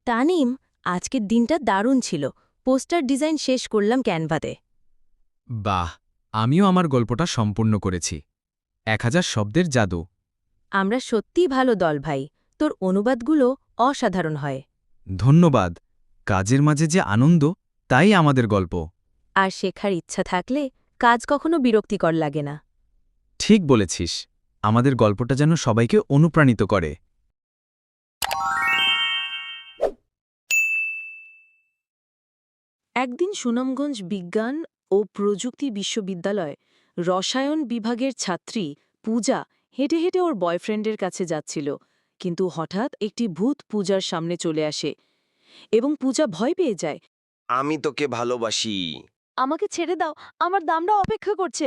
তানিম, আজকের দিনটা দারুণ ছিল। পোস্টার ডিজাইন শেষ করলাম ক্যানভাতে। বাহ, আমিও আমার গল্পটা সম্পূর্ণ করেছি। 1000 শব্দের জাদু। আমরা সত্যিই ভালো দল ভাই। তোর অনুবাদগুলো অসাধারণ হয়। ধন্যবাদ। কাজের মাঝে যে আনন্দ, তাই আমাদের গল্প। আর শেখার ইচ্ছা থাকলে কাজ কখনো বিরক্তিকর লাগে না। ঠিক বলেছিস। আমাদের গল্পটা যেন সবাইকে অনুপ্রাণিত করে। একদিন সুনামগঞ্জ বিজ্ঞান ও প্রযুক্তি বিশ্ববিদ্যালয় রসায়ন বিভাগের ছাত্রী পূজা হেঁটে হেঁটে ওর বয়ফ্রেন্ডের কাছে যাচ্ছিল, কিন্তু হঠাৎ একটি ভূত পূজার সামনে চলে আসে এবং পূজা ভয় পেয়ে যায়। আমি তোকে ভালোবাসি। আমাকে ছেড়ে দাও, আমার দামটা অপেক্ষা করছে।